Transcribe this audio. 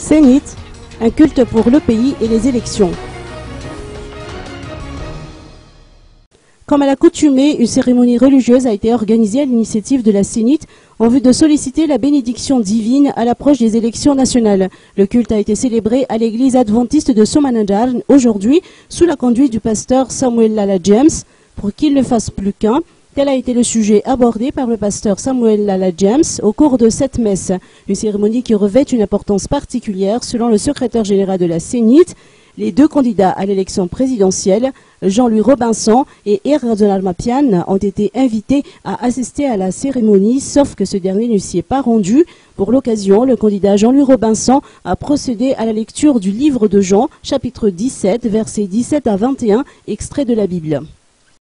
Sénit, un culte pour le pays et les élections. Comme à l'accoutumée, une cérémonie religieuse a été organisée à l'initiative de la Sénite en vue de solliciter la bénédiction divine à l'approche des élections nationales. Le culte a été célébré à l'église adventiste de Somanandar aujourd'hui sous la conduite du pasteur Samuel Lala James pour qu'il ne fasse plus qu'un. Tel a été le sujet abordé par le pasteur Samuel Lala James au cours de cette messe. Une cérémonie qui revêt une importance particulière selon le secrétaire général de la Sénite. Les deux candidats à l'élection présidentielle, Jean-Louis Robinson et Erdogan Mapian, ont été invités à assister à la cérémonie, sauf que ce dernier ne s'y est pas rendu. Pour l'occasion, le candidat Jean-Louis Robinson a procédé à la lecture du livre de Jean, chapitre 17, versets 17 à 21, extrait de la Bible.